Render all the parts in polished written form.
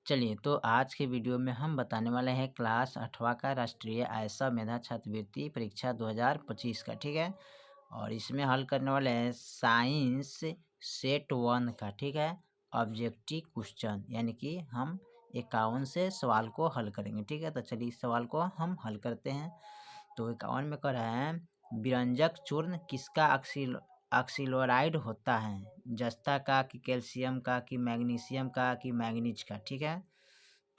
चलिए, तो आज के वीडियो में हम बताने वाले हैं क्लास 8वां का राष्ट्रीय आयसा मेधा छात्रवृत्ति परीक्षा 2025 का, ठीक है। और इसमें हल करने वाले हैं साइंस सेट 1 का, ठीक है, ऑब्जेक्टिव क्वेश्चन, यानी कि हम 51 से सवाल को हल करेंगे, ठीक है। तो चलिए इस सवाल को हम हल करते हैं। तो 51 में कह रहा है विरंजक चूर्ण किसका ऑक्सीलोराइड होता है, जस्ता का कि कैल्शियम का कि मैग्नीशियम का कि मैंगनीज का, ठीक है।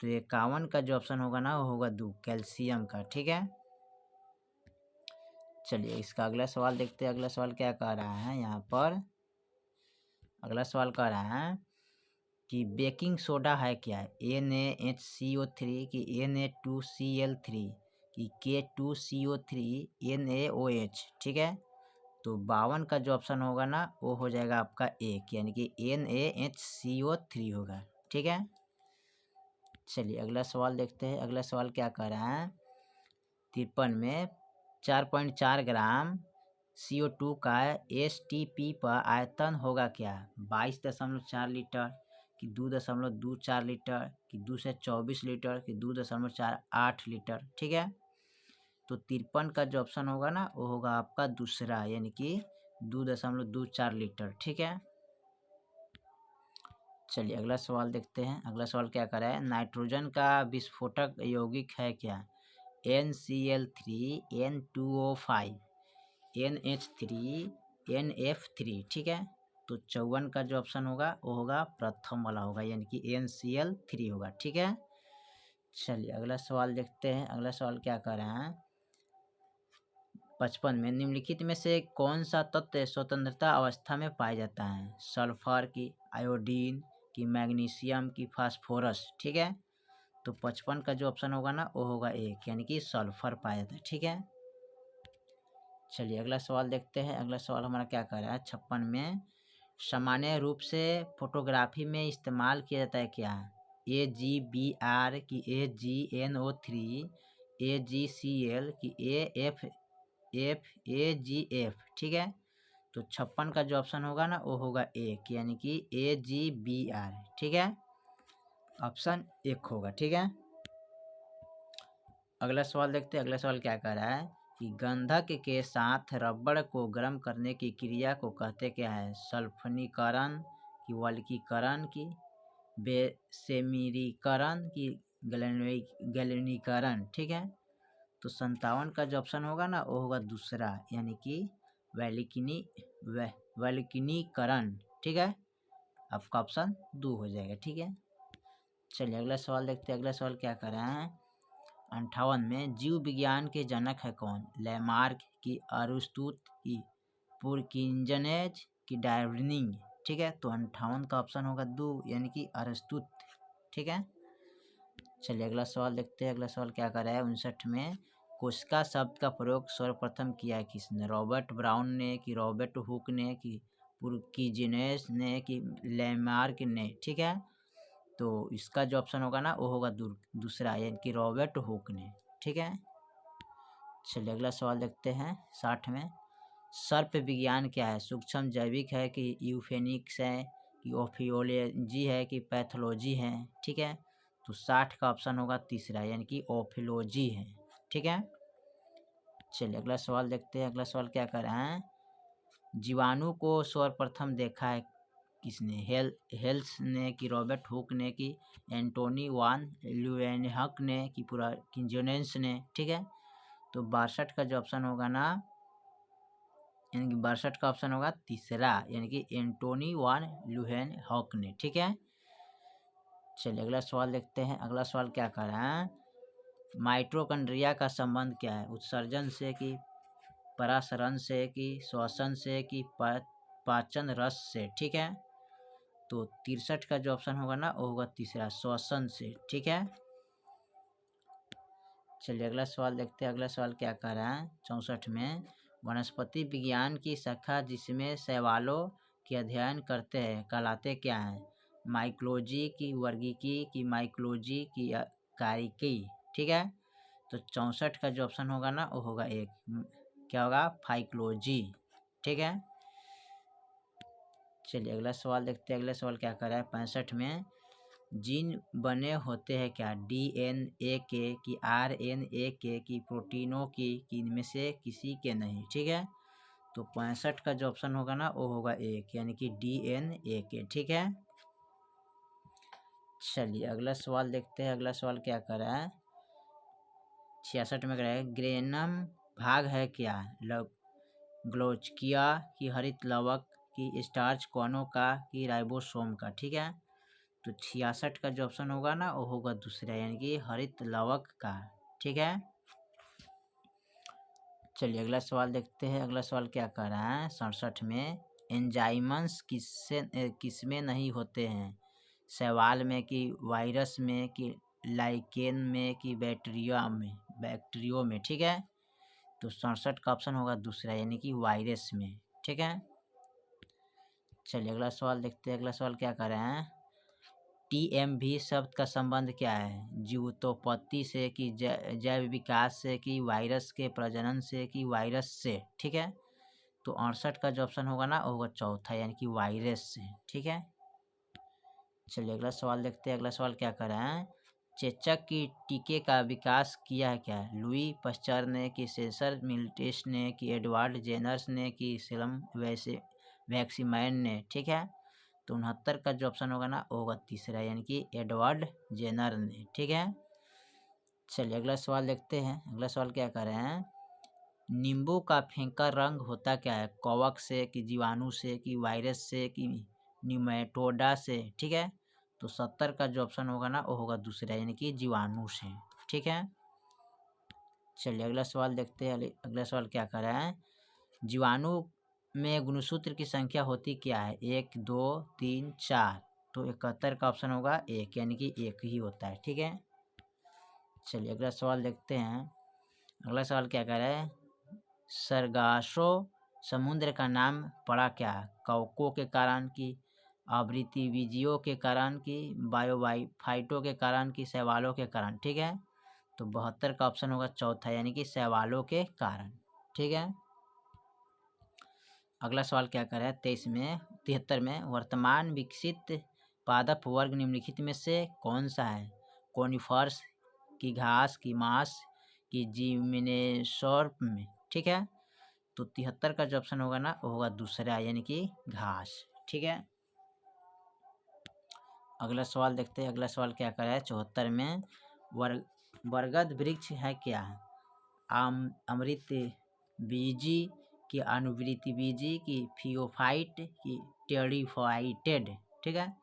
तो 51 का जो ऑप्शन होगा ना वो होगा 2, कैल्शियम का, ठीक है। चलिए इसका अगला सवाल देखते हैं। अगला सवाल क्या कह रहा है यहाँ पर। अगला सवाल कह रहा है कि बेकिंग सोडा है क्या है, NaHCO3 कि Na2Cl3 कि K2CO3 NaOH, ठीक है। तो 52 का जो ऑप्शन होगा ना वो हो जाएगा आपका एक, यानी कि NaHCO3 होगा, ठीक है। चलिए अगला सवाल देखते हैं। अगला सवाल क्या कह रहा है 53 में 4.4 ग्राम CO2 का STP पर आयतन होगा क्या, 22.4 लीटर कि 2.24 लीटर कि 2 से 24 लीटर कि 2.48 लीटर, ठीक है। तो 53 का जो ऑप्शन होगा ना वो होगा आपका दूसरा, यानी कि 2.24 लीटर, ठीक है। चलिए अगला सवाल देखते हैं। अगला सवाल क्या कर रहा है नाइट्रोजन का विस्फोटक यौगिक है क्या, NCl3 N2O5 NH3 NF3, ठीक है। तो 54 का जो ऑप्शन होगा वो होगा प्रथम वाला होगा, यानी कि NCl3 होगा, ठीक है। चलिए अगला सवाल देखते हैं। अगला सवाल क्या कर रहे हैं 55 में निम्नलिखित में से कौन सा तत्व स्वतंत्रता अवस्था में पाया जाता है, सल्फर की, आयोडीन की, मैग्नीशियम की, फास्फोरस, ठीक है। तो 55 का जो ऑप्शन होगा ना वो होगा एक, यानी कि सल्फर पाया जाता है, ठीक है। चलिए अगला सवाल देखते हैं। अगला सवाल हमारा क्या कर रहा है 56 में सामान्य रूप से फोटोग्राफी में इस्तेमाल किया जाता है क्या, AGBR की AgNO3 AgCl की AgF, ठीक है। तो 56 का जो ऑप्शन होगा ना वो होगा एक, यानी कि AGBR, ठीक है, ऑप्शन एक होगा, ठीक है। अगला सवाल देखते हैं। अगला सवाल क्या कह रहा है कि गंधक के साथ रबड़ को गर्म करने की क्रिया को कहते क्या है, सल्फनीकरण की, वल्कीकरण की, बेसेमीरीकरण की, गैल्वेनीकरण, ठीक है। तो 57 का जो ऑप्शन होगा ना वो होगा दूसरा, यानी कि वल्कनीकरण, ठीक है। आपका ऑप्शन 2 हो जाएगा, ठीक है। चलिए अगला सवाल देखते हैं। अगला सवाल क्या कर रहे हैं 58 में जीव विज्ञान के जनक है कौन, लैमार्क की, अरिस्टो की, पुरकिंजनेज की, डार्विन, ठीक है। तो 58 का ऑप्शन होगा 2, यानी कि अरिस्टो, ठीक है। चलिए अगला सवाल देखते हैं। अगला सवाल क्या कर रहा है 59 में कोशिका शब्द का प्रयोग सर्वप्रथम किया है किसने, रॉबर्ट ब्राउन ने कि रॉबर्ट हुक ने कि पुरकिंजनेज ने कि लैमार्क ने, ठीक है। तो इसका जो ऑप्शन होगा ना वो होगा दूसरा, यानी कि रॉबर्ट हुक ने, ठीक है। चलिए अगला सवाल देखते हैं 60 में सर्प विज्ञान क्या है, सूक्ष्म जैविक है कि यूफेनिक्स है कि ओफियोलॉजी है कि पैथोलॉजी है, ठीक है। तो 60 का ऑप्शन होगा तीसरा, यानी कि ओफियोलॉजी है, ठीक है। चलिए अगला सवाल देखते हैं। अगला सवाल क्या कर रहे हैं जीवाणु को सर्वप्रथम देखा है किसने, हेल्स ने कि रॉबर्ट हुक ने कि एंटोनी वान ल्यूवेनहक ने कि पूरा किंजोनेंस ने, ठीक है। तो 62 का जो ऑप्शन होगा ना, यानी कि 62 का ऑप्शन होगा तीसरा, यानी कि एंटोनी वान ल्यूवेनहक ने, ठीक है। चलिए अगला सवाल देखते हैं। अगला सवाल क्या कर रहा है माइटोकॉन्ड्रिया का संबंध क्या है, उत्सर्जन से कि परासरण से कि श्वसन से कि पाचन रस से, ठीक है। तो 63 का जो ऑप्शन होगा ना वो होगा तीसरा, श्वसन से, ठीक है। चलिए अगला सवाल देखते हैं। अगला सवाल क्या कह रहा है 64 में वनस्पति विज्ञान की शाखा जिसमें शैवालों के अध्ययन करते हैं कहलाते क्या हैं, माइकोलॉजी की, वर्गीकी की, माइकोलॉजी की, कारिकी, ठीक है। तो 64 का जो ऑप्शन होगा ना वो होगा एक, क्या होगा फाइकोलॉजी, ठीक है। चलिए अगला सवाल देखते हैं। अगला सवाल क्या कर रहा है 65 में जीन बने होते हैं क्या, DNA के कि RNA के कि प्रोटीनों की, कि इनमें से किसी के नहीं। ठीक है, तो 65 का जो ऑप्शन होगा ना वो होगा एक, यानी कि DNA के। ठीक है, चलिए अगला सवाल देखते हैं। अगला सवाल क्या कर रहा है, 66 में कर रहा है, ग्रेनम भाग है क्या, ग्लोचकिया की हरित लवक की स्टार्च कौनों का कि राइबोसोम का। ठीक है, तो 66 का जो ऑप्शन होगा ना वो होगा दूसरा, यानी कि हरित लवक का। ठीक है, चलिए अगला सवाल देखते हैं। अगला सवाल क्या कह रहा है 67 में, एंजाइमस किसमें नहीं होते हैं, शैवाल में कि वायरस में कि लाइकेन में कि बैक्टीरियो में। ठीक है, तो 67 का ऑप्शन होगा दूसरा, यानी कि वायरस में। ठीक है, चलिए अगला सवाल देखते हैं। अगला सवाल क्या कर रहे हैं, TMV शब्द का संबंध क्या है, जीवोत्पत्ति से कि जैव विकास से कि वायरस के प्रजनन से कि वायरस से। ठीक है, तो 68 का जो ऑप्शन होगा ना वो होगा चौथा, यानी कि वायरस से। ठीक है, चलिए अगला सवाल देखते हैं। अगला सवाल क्या कर रहे हैं, चेचक की टीके का विकास किया है क्या, लुई पस्चर ने कि सेसर मिल्टेस ने कि एडवर्ड जेनर्स ने कि सेलम वैक्सीमैन ने। ठीक है, तो 69 का जो ऑप्शन होगा ना वो होगा तीसरा, यानी कि एडवर्ड जेनर ने। ठीक है, चलिए अगला सवाल देखते हैं। अगला सवाल क्या कर रहे हैं, नींबू का फीका रंग होता क्या है, कवक से कि जीवाणु से कि वायरस से कि निमेटोडा से। ठीक है, तो 70 का जो ऑप्शन होगा ना वो होगा दूसरा, यानी कि जीवाणु से। ठीक है, चलिए अगला सवाल देखते हैं। अगला सवाल क्या कर रहा है, जीवाणु में गुणसूत्र की संख्या होती क्या है, 1 2 3 4, तो 71 का ऑप्शन होगा एक, यानी कि एक ही होता है। ठीक है, चलिए अगला सवाल देखते हैं। अगला सवाल क्या कह रहा है, सरगासो समुद्र का नाम पड़ा क्या, कवकों के कारण की आवृत्तिबीजियों के कारण की बायोफाइटों के कारण की शैवालों के कारण। ठीक है, तो 72 का ऑप्शन होगा चौथा, यानी कि शैवालों के कारण। ठीक है, अगला सवाल क्या कर रहा है 73 में, वर्तमान विकसित पादप वर्ग निम्नलिखित में से कौन सा है, कोनिफर्स की घास की मांस की जिम्नोस्पर्म में। ठीक है, तो 73 का जो ऑप्शन होगा ना वो होगा दूसरा, यानी कि घास। ठीक है, अगला सवाल देखते हैं। अगला सवाल क्या कर रहा है 74 में, बरगद वृक्ष है क्या, अमृत बीजी की अनुवृत्ति बीजी की फियोफाइट की टेरिफाइटेड। ठीक है,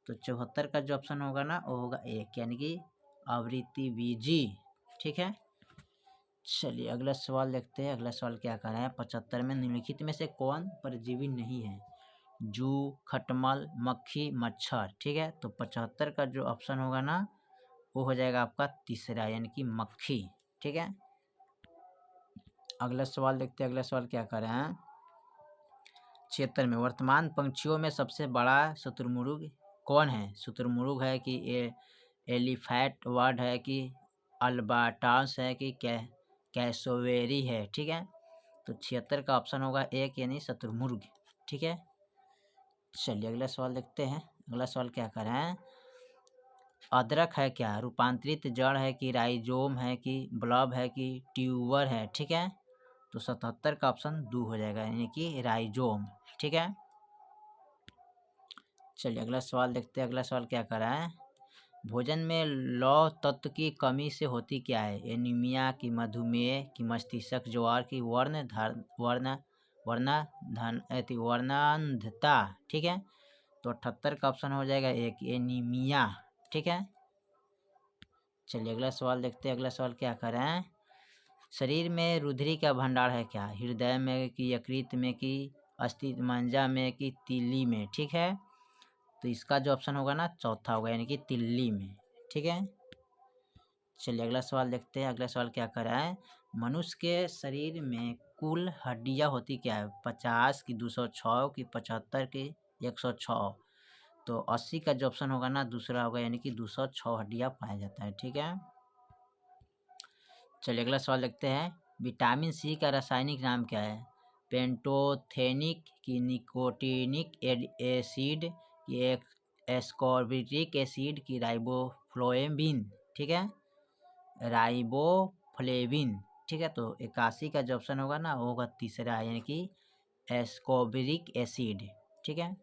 तो 74 का जो ऑप्शन होगा ना वो होगा एक, यानी कि आवृत्ति बीजी। ठीक है, चलिए अगला सवाल देखते हैं। अगला सवाल क्या कर रहा है 75 में, निम्नलिखित में से कौन परजीवी नहीं है, जू, खटमल, मक्खी, मच्छर। ठीक है, तो 75 का जो ऑप्शन होगा ना वो हो जाएगा आपका तीसरा, यानी कि मक्खी। ठीक है, अगला सवाल देखते हैं। अगला सवाल क्या कर रहे हैं 76 में, वर्तमान पंक्षियों में सबसे बड़ा शुतुरमुर्ग कौन है, शुतुरमुर्ग है कि एलिफैंट बर्ड है कि अल्बाट्रॉस है कि कैसोवेरी है। ठीक है, तो 76 का ऑप्शन होगा एक, यानी शुतुरमुर्ग। ठीक है, चलिए अगला सवाल देखते हैं। अगला सवाल क्या कर रहे हैं, अदरक है क्या, रूपांतरित जड़ है कि राइजोम है कि ब्लब है कि ट्यूबर है। ठीक है, तो 77 का ऑप्शन 2 हो जाएगा, यानी कि राइजोम। ठीक है, चलिए अगला सवाल देखते हैं। अगला सवाल क्या कर रहा है, भोजन में लौह तत्व की कमी से होती क्या है, एनीमिया की मधुमेह की मस्तिष्क ज्वार की वर्णांधता। ठीक है, तो 78 का ऑप्शन हो जाएगा एक, एनीमिया। ठीक है, चलिए अगला सवाल देखते हैं। अगला सवाल क्या कर रहे हैं, शरीर में रुधिर का भंडार है क्या, हृदय में कि यकृत में कि अस्थि मज्जा में कि तिल्ली में। ठीक है, तो इसका जो ऑप्शन होगा ना चौथा होगा, यानी कि तिल्ली में। ठीक है, चलिए अगला सवाल देखते हैं। अगला सवाल क्या कर रहा है, मनुष्य के शरीर में कुल हड्डियां होती क्या है, 50 की 206 की 75 की 106, तो 80 का जो ऑप्शन होगा ना दूसरा होगा, यानी कि 206 हड्डियां पाया जाता है। ठीक है, चलिए अगला सवाल देखते हैं, विटामिन सी का रासायनिक नाम क्या है, पेंटोथेनिक की निकोटिनिक एसिड की एस्कॉर्बिक एसिड की राइबोफ्लोएविन, ठीक है, राइबोफ्लेविन, ठीक है। तो 81 का जो ऑप्शन होगा ना वो होगा तीसरा, यानी कि एस्कॉर्बिक एसिड, ठीक है।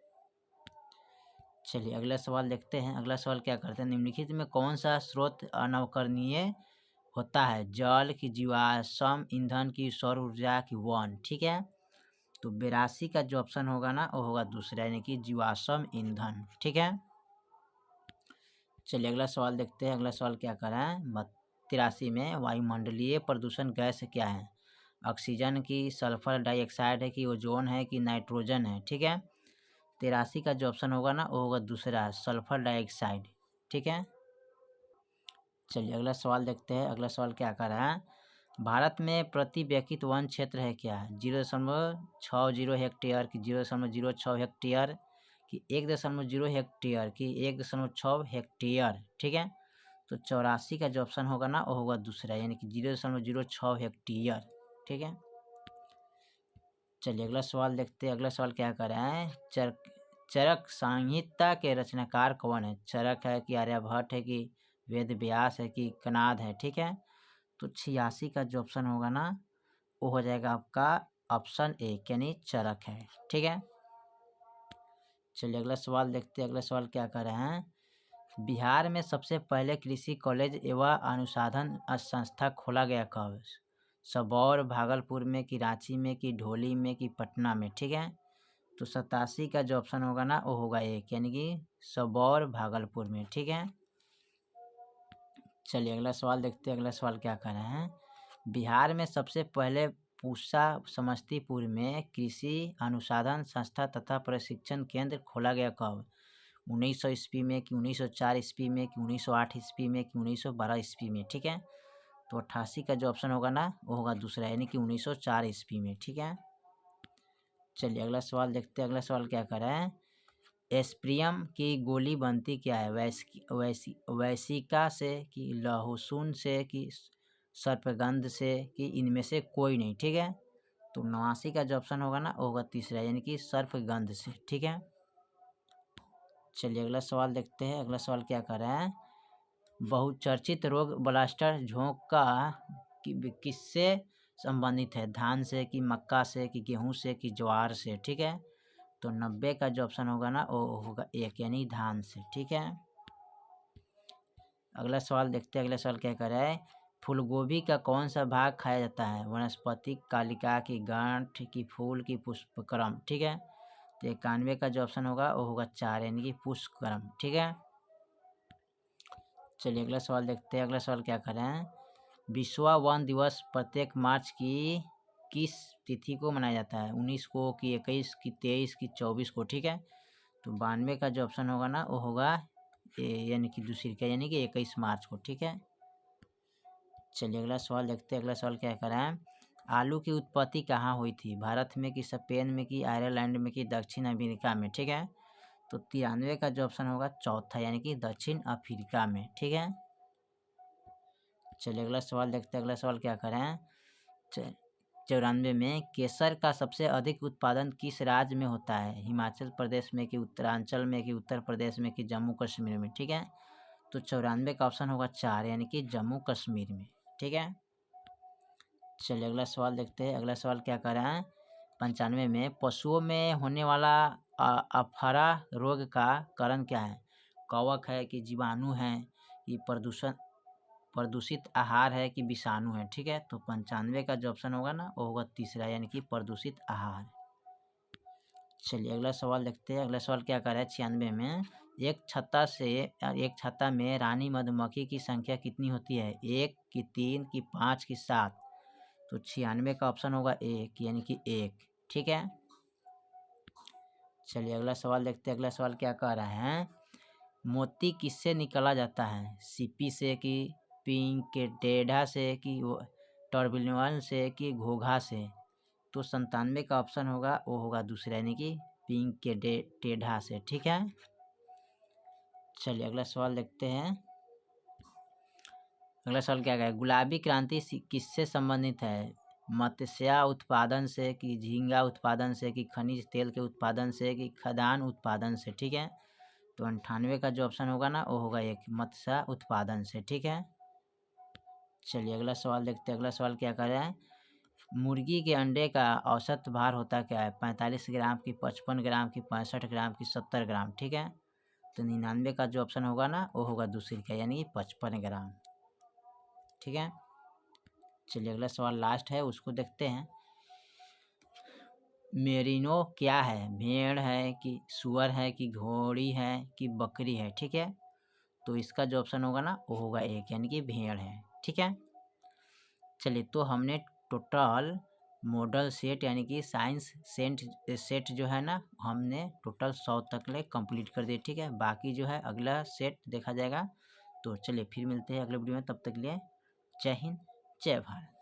चलिए अगला सवाल देखते हैं। अगला सवाल क्या करते हैं, निम्नलिखित में कौन सा स्रोत अनवकरणीय होता है, जल की, जीवाश्म ईंधन की, सौर ऊर्जा की, वन, ठीक है। तो 82 का जो ऑप्शन होगा ना वो होगा दूसरा, यानी कि जीवाश्म ईंधन, ठीक है। चलिए अगला सवाल देखते हैं। अगला सवाल क्या कर रहा है, 83 में वायुमंडलीय प्रदूषण गैस क्या है, ऑक्सीजन की, सल्फर डाइऑक्साइड है कि, ओजोन है कि, नाइट्रोजन है, ठीक है। 83 का जो ऑप्शन होगा ना वो होगा दूसरा, सल्फर डाइऑक्साइड, ठीक है। चलिए अगला सवाल देखते हैं। अगला सवाल क्या कर रहा है, भारत में प्रति व्यक्ति वन क्षेत्र है क्या, 0.60 हेक्टेयर की, 0.06 हेक्टेयर की, 1.0 हेक्टेयर की, 1.6 हेक्टेयर, ठीक है। तो 84 का जो ऑप्शन होगा ना वो होगा दूसरा, यानी कि 0.06 हेक्टेयर, ठीक है। चलिए अगला सवाल देखते हैं। अगला सवाल क्या कर रहा है, चरक संहिता के रचनाकार कौन है, चरक है कि, आर्यभट्ट है कि, वेद व्यास है कि, कनाद है, ठीक है। तो 86 का जो ऑप्शन होगा ना वो हो जाएगा आपका ऑप्शन ए, यानी चरक है, ठीक है। चलिए अगला सवाल देखते हैं। अगला सवाल क्या कर रहे हैं, बिहार में सबसे पहले कृषि कॉलेज एवं अनुसंधान संस्था खोला गया कब, सबौर, भागलपुर में कि, रांची में कि, ढोली में कि, पटना में, ठीक है। तो 87 का जो ऑप्शन होगा ना वो होगा एक, यानी कि सबौर, भागलपुर में, ठीक है। चलिए अगला सवाल देखते हैं। अगला सवाल क्या कर रहे हैं, बिहार में सबसे पहले पूसा समस्तीपुर में कृषि अनुसंधान संस्था तथा प्रशिक्षण केंद्र खोला गया कब, 1900 ईस्वी में कि, 1904 ईस्वी में कि, 1908 ईस्वी में कि, 1912 ईस्वी में, ठीक है। तो 88 का जो ऑप्शन होगा ना वो होगा दूसरा, यानी कि 1904 ईस्वी में, ठीक है। चलिए अगला सवाल देखते हैं। अगला सवाल क्या कर रहा है, एस्प्रियम की गोली बनती क्या है, वैसिका से कि, लहसुन से कि, सर्पगंध से कि, इनमें से कोई नहीं, ठीक है। तो 89 का जो ऑप्शन होगा ना वो होगा तीसरा, यानी कि सर्पगंध से, ठीक है। चलिए अगला सवाल देखते हैं। अगला सवाल क्या कर रहा है, बहुचर्चित रोग ब्लास्टर झोंक का किससे संबंधित है, धान से कि, मक्का से कि, गेहूं से कि, ज्वार से, ठीक है। तो 90 का जो ऑप्शन होगा ना वो होगा एक, यानी धान से, ठीक है। अगला सवाल देखते हैं। अगला सवाल क्या कर रहा है, फूलगोभी का कौन सा भाग खाया जाता है, वनस्पतिक, कालिका की, गांठ की, फूल की, पुष्पक्रम, ठीक है। तो 91 का जो ऑप्शन होगा वो होगा 4, यानी कि पुष्पक्रम, ठीक है। चलिए अगला सवाल देखते हैं। अगला सवाल क्या कर रहे हैं, विश्व वन दिवस प्रत्येक मार्च की किस तिथि को मनाया जाता है, 19 को कि, 21 की, 23 की, 24 को, ठीक है। तो 92 का जो ऑप्शन होगा ना वो होगा यानी कि दूसरी का, यानी कि 21 मार्च को, ठीक है। चलिए अगला सवाल देखते हैं। अगला सवाल क्या कर रहा है, आलू की उत्पत्ति कहाँ हुई थी, भारत में कि, स्पेन में कि, आयरलैंड में कि, दक्षिण अमेरिका में, ठीक है। तो 93 का जो ऑप्शन होगा चौथा, यानी कि दक्षिण अफ्रीका में, ठीक है। चलिए अगला सवाल देखते हैं। अगला सवाल क्या कर रहे हैं, 94 में केसर का सबसे अधिक उत्पादन किस राज्य में होता है, हिमाचल प्रदेश में कि, उत्तरांचल में कि, उत्तर प्रदेश में कि, जम्मू कश्मीर में, ठीक है। तो 94 का ऑप्शन होगा 4, यानी कि जम्मू कश्मीर में, ठीक है। चलिए अगला सवाल देखते हैं। अगला सवाल क्या कर रहे हैं, 95 में पशुओं में होने वाला अफारा रोग का कारण क्या है, कवक है कि, जीवाणु है कि, प्रदूषित आहार है कि, विषाणु है, ठीक है। तो 95 का जो ऑप्शन होगा ना वो होगा तीसरा, यानी कि प्रदूषित आहार। चलिए अगला सवाल देखते हैं। अगला सवाल क्या कर रहा है, 96 में एक छत्ता में रानी मधुमक्खी की संख्या कितनी होती है, 1 की, 3 की, 5 की, 7। तो 96 का ऑप्शन होगा 1, यानी कि 1, ठीक है। चलिए अगला सवाल देखते हैं। अगला सवाल क्या कह रहा है, मोती किससे निकाला जाता है, सीपी से कि, पिंक के टेढ़ा से कि, टर्बिलियन से कि, घोघा से। तो 97 का ऑप्शन होगा वो होगा दूसरा, यानी कि पिंक के टेढ़ा से, ठीक है। चलिए अगला सवाल देखते हैं। अगला सवाल क्या है, गुलाबी क्रांति किससे संबंधित है, मत्स्य उत्पादन से कि, झींगा उत्पादन से कि, खनिज तेल के उत्पादन से कि, खदान उत्पादन से, ठीक है। तो 98 का जो ऑप्शन होगा ना वो होगा एक, मत्स्य उत्पादन से। ठीक है, चलिए अगला सवाल देखते हैं। अगला सवाल क्या कर रहे हैं, मुर्गी के अंडे का औसत भार होता क्या है, 45 ग्राम की, 55 ग्राम की, 65 ग्राम की, 70 ग्राम। ठीक है, तो 99 का जो ऑप्शन होगा ना वो होगा दूसरी का, यानी 55 ग्राम। ठीक है, चलिए अगला सवाल लास्ट है, उसको देखते हैं। मेरिनो क्या है, भेड़ है कि सुअर है कि घोड़ी है कि बकरी है। ठीक है, तो इसका जो ऑप्शन होगा ना वो होगा एक, यानी कि भेड़ है। ठीक है, चलिए तो हमने टोटल मॉडल सेट यानी कि साइंस सेट जो है ना हमने टोटल 100 तक ले कंप्लीट कर दिए। ठीक है, बाकी जो है अगला सेट देखा जाएगा। तो चलिए फिर मिलते हैं अगले वीडियो में, तब तक के लिए जय हिंद जय भारत।